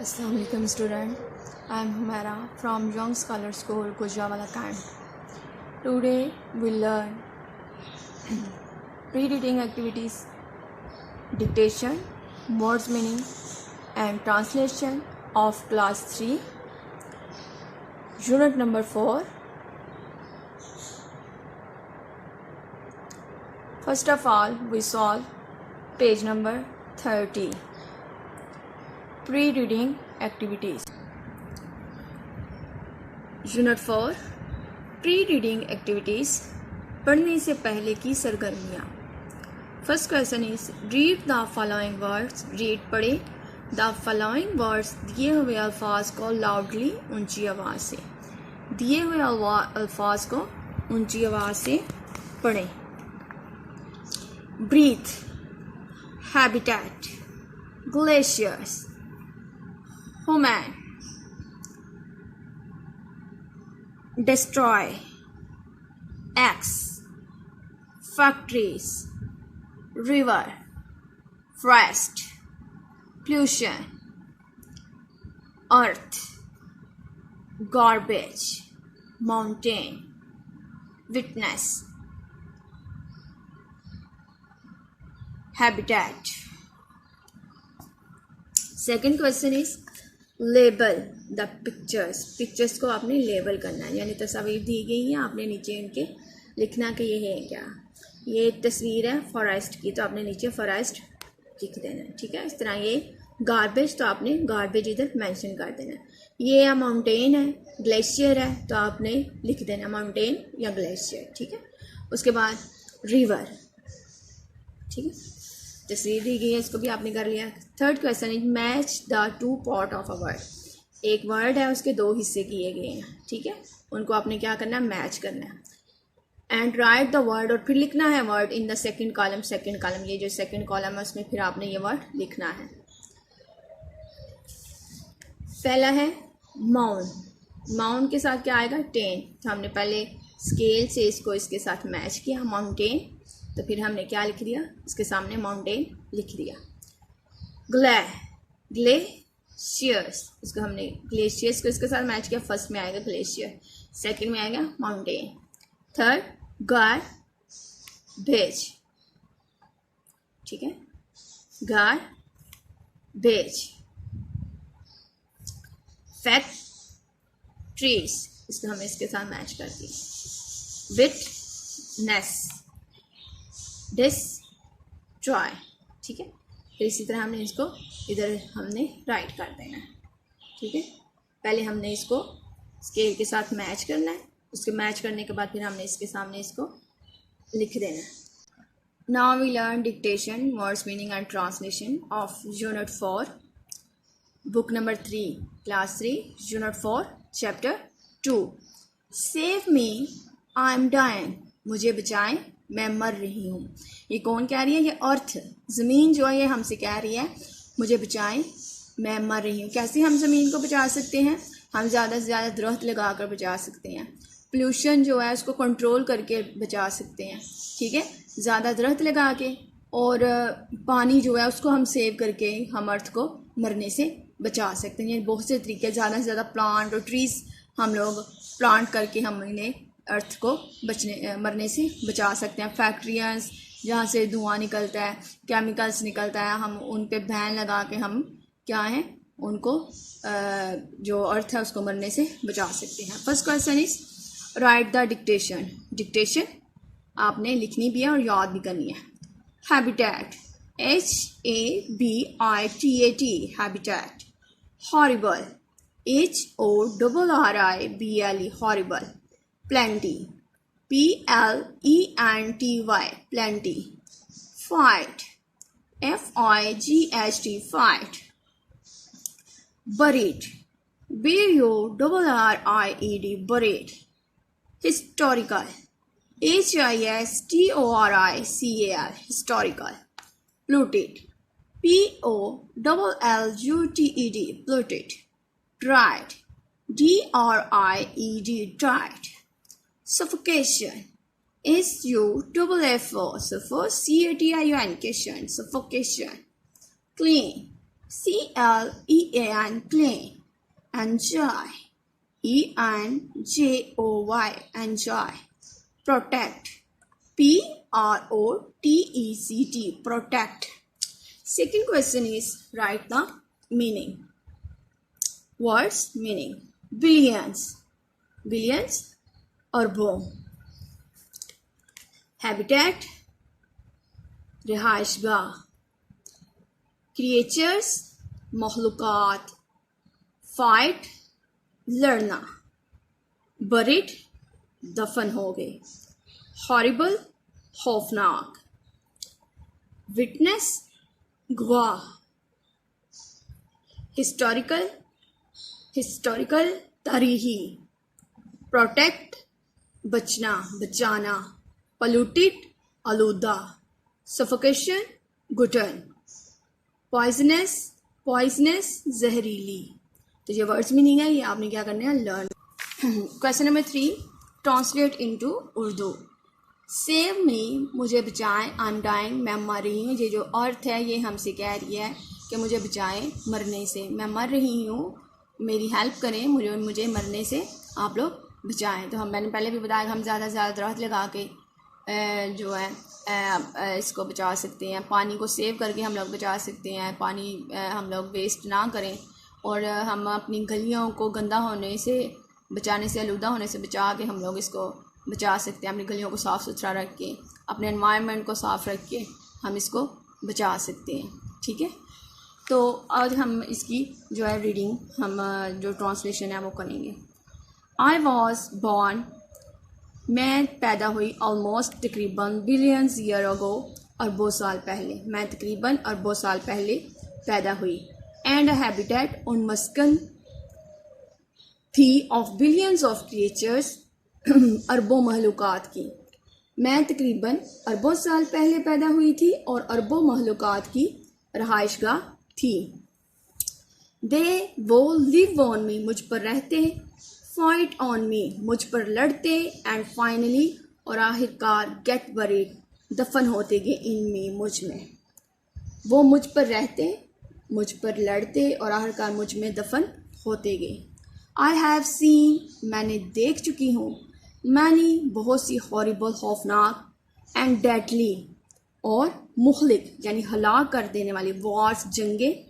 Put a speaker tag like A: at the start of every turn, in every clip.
A: Assalamu alaikum student. I am Humaira from Young Scholar School, Gujranwala Camp. Today we learn pre-reading activities, dictation, words meaning and translation of class 3, unit number 4. First of all, we solve page number 30. Pre-reading activities. Unit 4 Pre-reading activities. पढ़ने से पहले की सरगर्मियाँ. First question is read the following words. Read पढ़े the following words. दिए हुए अल्फाज को loudly ऊंची आवाज़ से. दिए हुए अल्फाज को ऊंची आवाज़ से पढ़ें. Breathe, habitat, glaciers, human, destroy, X, factories, river, forest, pollution, earth, garbage, mountain, witness, habitat. Second question is label the pictures. Pictures को आपने लेबल करना है, यानी तस्वीर दी गई है, आपने नीचे इनके लिखना कि ये है क्या. ये तस्वीर है फॉरेस्ट की, तो आपने नीचे फॉरेस्ट लिख देना है. ठीक है. इस तरह ये गार्बेज, तो आपने गार्बेज इधर मेंशन कर देना है. ये माउंटेन है, ग्लेशियर है, तो आपने लिख देना माउंटेन या ग्लेशियर. ठीक है. उसके बाद रिवर. ठीक है. तस्वीर दी गई है, इसको भी आपने कर लिया. Third question is match the two part of a word. एक वर्ड है, उसके दो हिस्से किए गए हैं. ठीक है. उनको आपने क्या करना है, मैच करना है. एंड राइट द वर्ड, और फिर लिखना है word in the second column. Second column, ये जो सेकंड कॉलम है उसमें फिर आपने ये वर्ड लिखना है. पहला है माउंट. माउंट के साथ क्या आएगा, टेन. तो हमने पहले स्केल से इसको इसके साथ मैच किया, माउंटेन, तो फिर हमने क्या लिख दिया, इसके सामने माउंटेन लिख दिया. ग्लेशियर्स, इसको हमने ग्लेशियर्स को इसके साथ मैच किया. फर्स्ट में आएगा ग्लेशियर, सेकंड में आएगा माउंटेन, थर्ड गार्बेज. ठीक है. गार्बेज. फैक्ट्रीज, इसको हमने इसके साथ मैच कर दिया. Witness, destroy. ठीक है. फिर इसी तरह हमने इसको इधर हमने राइट कर देना है. ठीक है. पहले हमने इसको स्केल के साथ मैच करना है, उसके मैच करने के बाद फिर हमने इसके सामने इसको लिख देना है. Now we learn dictation, words meaning and translation of unit 4, book number 3, class 3, unit 4, chapter 2. Save me, I am dying. मुझे बचाएं, मैं मर रही हूँ. ये कौन कह रही है, ये अर्थ, ज़मीन जो है ये हमसे कह रही है मुझे बचाएं, मैं मर रही हूँ. कैसे हम ज़मीन को बचा सकते हैं, हम ज़्यादा से ज़्यादा दरख्त लगा कर बचा सकते हैं. पोल्यूशन जो है उसको कंट्रोल करके बचा सकते हैं. ठीक है. ज़्यादा दरख्त लगा के, और पानी जो है उसको हम सेव करके हम अर्थ को मरने से बचा सकते हैं. ये बहुत से तरीके, ज़्यादा से ज़्यादा प्लांट और ट्रीज़ हम लोग प्लांट करके हम इन्हें अर्थ को मरने से बचा सकते हैं. फैक्ट्रियाँ जहाँ से धुआं निकलता है, केमिकल्स निकलता है, हम उन पे बैन लगा के हम क्या हैं उनको जो अर्थ है उसको मरने से बचा सकते हैं. First question is right the dictation. Dictation आपने लिखनी भी है और याद भी करनी है. Habitat, HABITAT, habitat. Horrible, HORRIBLE, horrible. Plenty, PLENTY, plenty. Fight, FIGHT, fight. Buried, BURRIED, buried. Historical, HISTORICAL, historical. Polluted, POLLUTED, polluted. Dried, DRIED, dried. Suffocation, SUFFO, CATION, suffocation. Clean, CLEAN clean, enjoy, ENJOY enjoy, protect, PROTECT protect. Second question is write the meaning. Words meaning billions, billions अरबों, habitat रिहाइशगाह, creatures मखलूक़ात, fight लड़ना, buried दफन हो गए, horrible खौफनाक, witness गवाह, historical historical तारीखी, protect बचना बचाना, पोल्यूटेड आलूदा, सफोकेशन घुटन, पॉइजनस पॉइजनस जहरीली। तो ये वर्ड्स मीनिंग है, ये आपने क्या करना है learn. Question number 3 translate into Urdu. Save me मुझे बचाएं, आई एम डाइंग मैं मर रही हूँ। ये जो अर्थ है ये हमसे कह रही है कि मुझे बचाएं मरने से, मैं मर रही हूँ, मेरी हेल्प करें, मुझे मरने से आप लोग बचाएं। तो मैंने पहले भी बताया कि हम ज़्यादा से ज़्यादा दरख्त लगा के जो है इसको बचा सकते हैं। पानी को सेव करके हम लोग बचा सकते हैं, पानी हम लोग वेस्ट ना करें, और हम अपनी गलियों को गंदा होने से बचाने से, आलूदा होने से बचा के हम लोग इसको बचा सकते हैं। अपनी गलियों को साफ़ सुथरा रख के, अपने एनवायरनमेंट को साफ़ रख के हम इसको बचा सकते हैं। ठीक है, तो आज हम इसकी जो है रीडिंग, हम जो ट्रांसलेशन है वो करेंगे। आई वॉज बॉर्न मैं पैदा हुई, ऑलमोस्ट तकरीबन बिलियंस ईयर अगो अरबों साल पहले, मैं तकरीबन अरबों साल पहले पैदा हुई। एंड अ हैबिटेट उन मस्कन थी ऑफ बिलियंस ऑफ क्रिएचर्स अरबों महलूकात की। मैं तकरीबन अरबों साल पहले पैदा हुई थी और अरबों महलूकात की रहाइशगाह थी। दे वो लिव ऑन मी मुझ पर रहते, फाइट ऑन मी मुझ पर लड़ते, एंड फाइनली और आखिरकार गेट बरीड दफन होते गए इन मी मुझ में। वो मुझ पर रहते, मुझ पर लड़ते और आखिरकार मुझ में दफन होते गए। आई हैव सीन मैंने देख चुकी हूँ, मैनी बहुत सी हॉरिबल खौफनाक, एंड डेडली और मुखलिक यानी हलाक कर देने वाली, वॉर्स जंगे,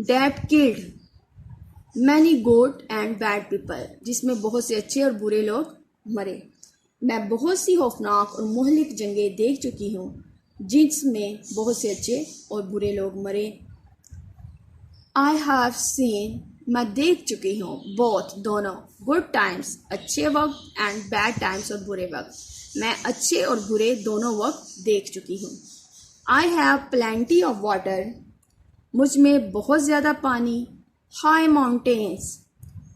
A: that killed many good and bad people जिसमें बहुत से अच्छे और बुरे लोग मरे। मैं बहुत सी खौफनाक और मुहलिक जंगें देख चुकी हूँ जिसमें बहुत से अच्छे और बुरे लोग मरे। आई हैव सीन मैं देख चुकी हूँ, बोथ दोनों, गुड टाइम्स अच्छे वक्त, एंड बैड टाइम्स और बुरे वक्त, मैं अच्छे और बुरे दोनों वक्त देख चुकी हूँ। I have plenty of water मुझ में बहुत ज़्यादा पानी, हाई माउंटेन्स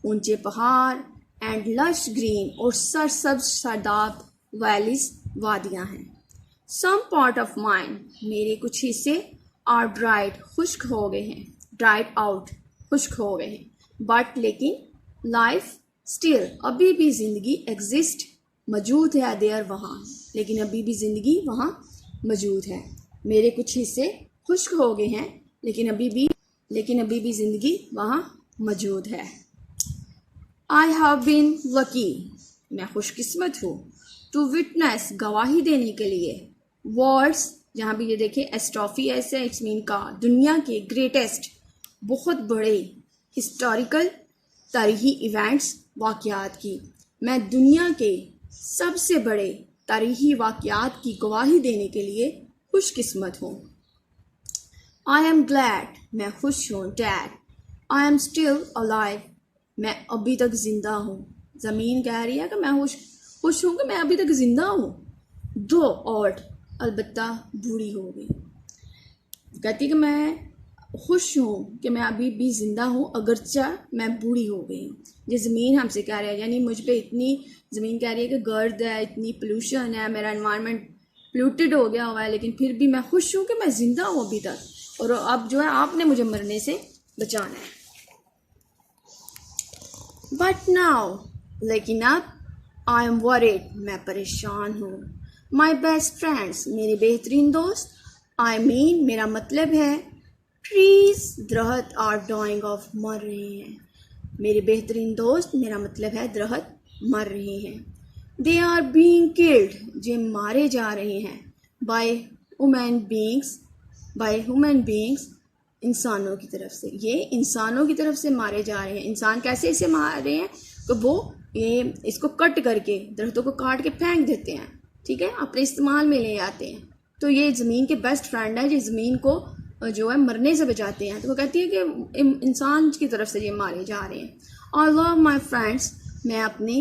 A: ऊंचे पहाड़, एंड लश ग्रीन और सरसब्ज शादाब वैलीज वादियाँ हैं। सम पार्ट ऑफ माइंड मेरे कुछ हिस्से आर ड्राइड खुश्क हो गए हैं, ड्राइड आउट खुश्क हो गए हैं, बट लेकिन लाइफ स्टिल अभी भी ज़िंदगी एग्जिस्ट मौजूद है, देयर वहाँ, लेकिन अभी भी ज़िंदगी वहाँ मौजूद है। मेरे कुछ हिस्से खुश्क हो गए हैं लेकिन अभी भी ज़िंदगी वहाँ मौजूद है। आई हैव बीन लकी मैं खुशकिस्मत हूँ, टू विटनेस गवाही देने के लिए, वर्ड्स जहाँ भी ये देखें एस्ट्रॉफी ऐसे इट्स मीन का, दुनिया के ग्रेटेस्ट बहुत बड़े हिस्टोरिकल तारीखी इवेंट्स वाक़यात की, मैं दुनिया के सबसे बड़े तारीखी वाक़यात की गवाही देने के लिए खुशकिस्मत हूँ। आई एम ग्लैड मैं खुश हूँ, dad I am still alive मैं अभी तक ज़िंदा हूँ। ज़मीन कह रही है कि मैं खुश हूँ कि मैं अभी तक ज़िंदा हूँ। दो ऑड अलबत्ता बूढ़ी हो गई, कहती कि मैं खुश हूँ कि मैं अभी भी ज़िंदा हूँ अगरचा मैं बूढ़ी हो गई हूँ। ये ज़मीन हमसे कह रही है, यानी मुझ पे इतनी ज़मीन कह रही है कि गर्द है, इतनी पोल्यूशन है, मेरा एनवायरनमेंट पोल्यूटेड हो गया हुआ है, लेकिन फिर भी मैं खुश हूँ कि मैं ज़िंदा हूँ अभी तक, और अब जो है आपने मुझे मरने से बचाना है। बट नाउ लेकिन अब आई एम वरीड मैं परेशान हूँ। माई बेस्ट फ्रेंड्स मेरे बेहतरीन दोस्त, आई मीन मेरा मतलब है ट्रीज दरख्त आर डाइंग ऑफ मर रहे हैं। मेरे बेहतरीन दोस्त, मेरा मतलब है दरख्त मर रहे हैं। दे आर बीइंग किल्ड, जे मारे जा रहे हैं। बाय ह्यूमन बींग्स, इंसानों की तरफ से। ये इंसानों की तरफ से मारे जा रहे हैं। इंसान कैसे इसे मार रहे हैं? तो वो ये इसको कट करके, दरख्तों को काट के फेंक देते हैं, ठीक है, अपने इस्तेमाल में ले आते हैं। तो ये ज़मीन के बेस्ट फ्रेंड है, जो ज़मीन को जो है मरने से बचाते हैं। तो वो कहती है कि इंसान की तरफ से ये मारे जा रहे हैं। आई लव माई फ्रेंड्स, मैं अपने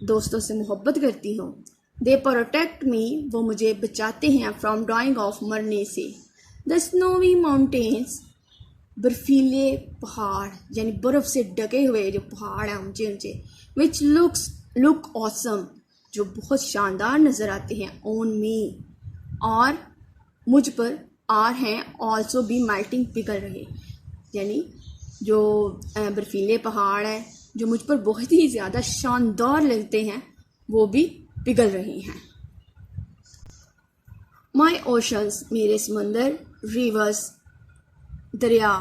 A: दोस्तों से मोहब्बत करती हूँ। दे प्रोटेक्ट मी, वो मुझे बचाते हैं फ्रॉम डाइंग ऑफ, मरने से। द स्नोवी माउंटेन्स, बर्फीले पहाड़, यानी बर्फ़ से ढके हुए जो पहाड़ हैं ऊंचे ऊंचे। विच लुक ऑसम, जो बहुत शानदार नज़र आते हैं। ऑन मी, और मुझ पर। आर हैं ऑल्सो बी मेल्टिंग, पिघल रहे, यानी जो बर्फीले पहाड़ हैं जो मुझ पर बहुत ही ज़्यादा शानदार लगते हैं, वो भी पिघल रहे हैं। माई ओशंस, मेरे समंदर। रिवर्स, दरिया।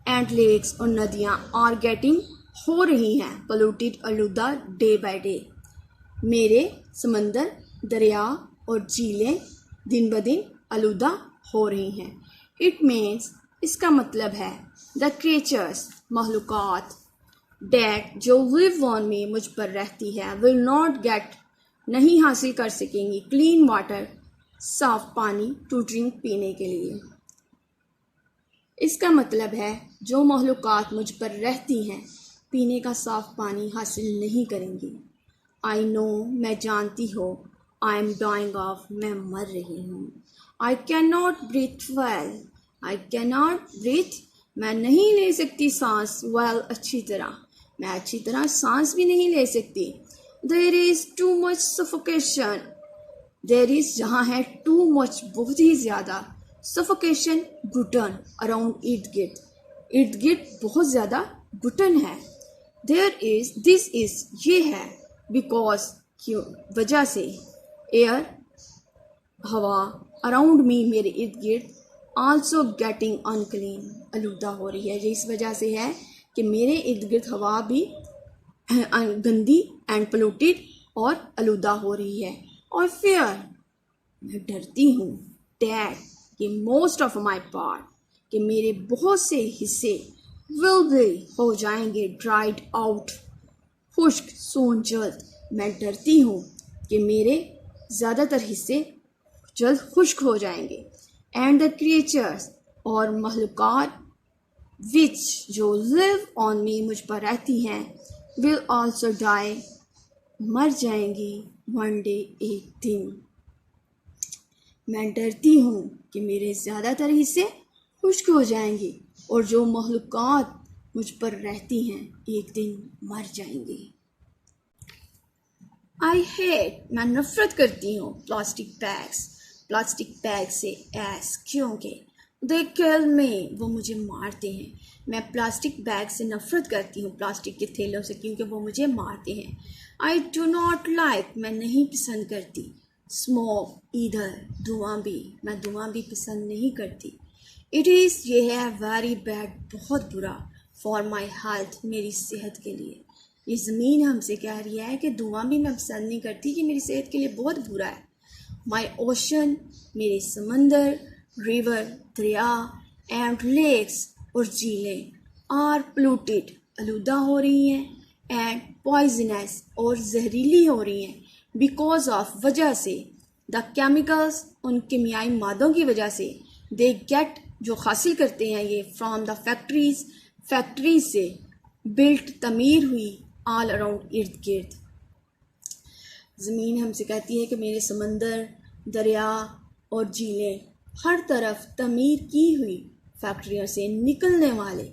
A: एंड लेक्स, और नदियाँ। आर गेटिंग, हो रही हैं। पोल्यूटेड, आलूदा, डे बाय डे। मेरे समंदर, दरिया और झीलें दिन ब दिन आलूदा हो रही हैं। इट मीन्स, इसका मतलब है, द क्रिएचर्स, मखलूक़ात, डेट, जो लिव ऑन मी, मुझ पर रहती है, विल नॉट गेट, नहीं हासिल कर सकेंगी, क्लीन वाटर, साफ पानी, टू ड्रिंक, पीने के लिए। इसका मतलब है, जो मखलूक़ात मुझ पर रहती हैं, पीने का साफ पानी हासिल नहीं करेंगी। आई नो, मैं जानती हूँ। आई एम डाइंग ऑफ, मैं मर रही हूँ। I can not breathe well, I can not breathe, मैं नहीं ले सकती सांस, वेल, अच्छी तरह, मैं अच्छी तरह सांस भी नहीं ले सकती। There is too much suffocation, there is, जहाँ है, टू मच, बहुत ही ज़्यादा, सफोकेशन, घुटन, अराउंड, इर्द गिर्द बहुत ज़्यादा घुटन है। देयर इज़, दिस इज़, ये है, बिकॉज, क्यों, वजह से। एयर, हवा, अराउंड मी, मेरे इर्द गिर्द, आल्सो गेटिंग अनक्लीन, आलूदा हो रही है। ये इस वजह से है कि मेरे इर्द गिर्द हवा भी गंदी एंड पोल्यूटेड और आलूदा हो रही है। और फियर, मैं डरती हूँ। डैट, कि मोस्ट ऑफ माई पार्ट, कि मेरे बहुत से हिस्से, विल बी, हो जाएंगे, ड्राइड आउट, खुश्क, सून, जल्द। मैं डरती हूँ कि मेरे ज़्यादातर हिस्से जल्द खुश्क हो जाएंगे। एंड द क्रिएचर्स, और मखलूक़ात, विच, जो लिव ऑन मी, मुझ पर रहती हैं, विल ऑल्सो डाई, मर जाएंगी, वन डे, एक दिन। मैं डरती हूँ कि मेरे ज़्यादातर हिस्से खुश्क हो जाएंगे, और जो मखलूक़ात मुझ पर रहती हैं, एक दिन मर जाएंगी। आई हेट, मैं नफ़रत करती हूँ। प्लास्टिक बैग से। एस, क्योंकि दे किल मी, वो मुझे मारते हैं। मैं प्लास्टिक बैग से नफ़रत करती हूँ, प्लास्टिक के थैलों से, क्योंकि वो मुझे मारते हैं। आई डू नॉट लाइक, मैं नहीं पसंद करती। स्मोक, इधर, धुआं भी, मैं धुआं भी पसंद नहीं करती। इट इज़, ये है, वेरी बैड, बहुत बुरा, फॉर माई हेल्थ, मेरी सेहत के लिए। ये ज़मीन हमसे कह रही है कि धुआं भी मैं पसंद नहीं करती, कि मेरी सेहत के लिए बहुत बुरा है। माई ओशन, मेरे समंदर। रिवर, दरिया। एंड लेक्स, और झीलें। आर पोल्यूटेड, आलूदा हो रही हैं। एंड पॉइजनस, और जहरीली हो रही हैं। बिकॉज ऑफ, वजह से। द केमिकल्स, उन कीमियाई मादों की वजह से। दे गेट, जो हासिल करते हैं ये, फ्रॉम द फैक्ट्रीज से। बिल्ट, तमीर हुई, ऑल अराउंड, इर्द गिर्द। ज़मीन हमसे कहती है कि मेरे समंदर, दरिया और झीलें हर तरफ तमीर की हुई फैक्ट्रियों से निकलने वाले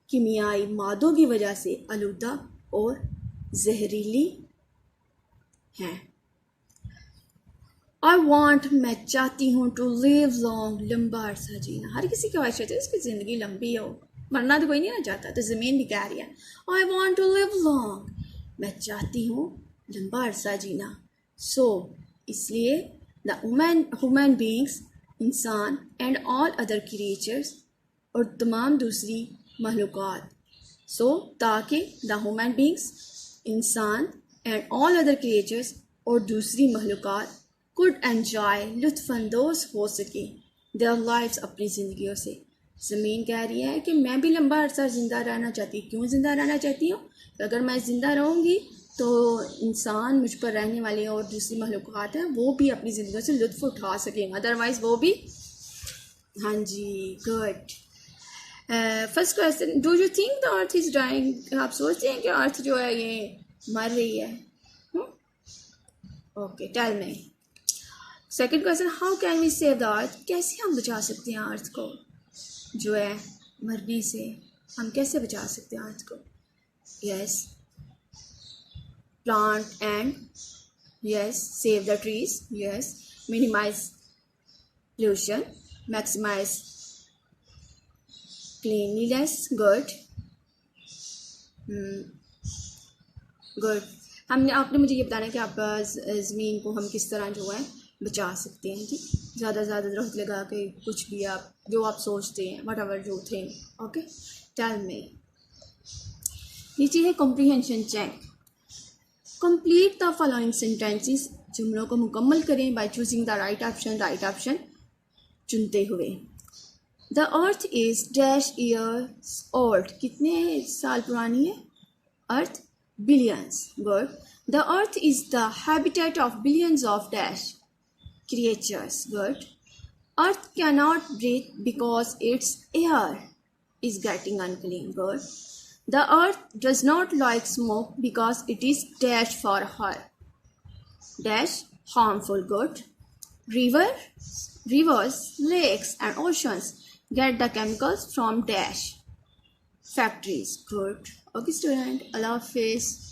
A: कीमियाई मादों की वजह से आलूदा और जहरीली हैं। आई वॉन्ट, मैं चाहती हूँ, टू लिव लॉन्ग, लंबा अरसा जीना। हर किसी की ख्वाहिश होती है उसकी ज़िंदगी लंबी हो, मरना तो कोई नहीं ना चाहता। तो ज़मीन भी कह रही है, I want to live long, मैं चाहती हूँ लंबा अरसा जीना। सो, इसलिए द ह्यूमन बींग्स, इंसान, एंड ऑल अदर क्रिएचर्स, और तमाम दूसरी मखलूक़ात। सो ताकि द ह्यूमन बींग्स, इंसान एंड ऑल अदर क्रिएचर्स और दूसरी मखलूक़ात कुड एन्जॉय, लुत्फ़अंदोज़ हो सके देयर लाइफ्स, अपनी ज़िंदगियों से। ज़मीन कह रही है कि मैं भी लंबा अरसा ज़िंदा रहना चाहती हूँ। क्यों ज़िंदा रहना चाहती हूँ? अगर मैं ज़िंदा रहूँगी तो इंसान, मुझ पर रहने वाले और दूसरी मखलूक़ात हैं, वो भी अपनी ज़िंदगियों से लुत्फ़ उठा सकेंगे, अदरवाइज़ वो भी। हाँ जी, good. First question, do you think the earth is dying? आप सोचते हैं कि अर्थ जो है ये मर रही है? Okay, tell me. Second question, how can we save the earth? कैसे हम बचा सकते हैं अर्थ को जो है मरने से? हम कैसे बचा सकते हैं अर्थ को? Yes, plant and yes, save the trees, yes, minimize pollution, maximize cleanliness, good good. आपने मुझे ये बताना है कि आप ज़मीन को हम किस तरह जो है बचा सकते हैं। ठीक, ज़्यादा से ज़्यादा दरख्त लगा के, कुछ भी आप जो आप सोचते हैं, वट एवर जो थिंक। Okay, tell me. नीचे है comprehension check. Complete the following sentences, जुमलों को मुकम्मल करें by choosing the right option, right option चुनते हुए। The earth is dash years old, कितने साल पुरानी है earth? Billions, good. The earth is the habitat of billions of dash creatures, good. Earth cannot breathe because its air is getting unclean, good. The earth does not like smoke because it is dash for her, dash harmful, good. Rivers, lakes and oceans get the chemicals from dash factories, good. Okay student, Allah Hafiz.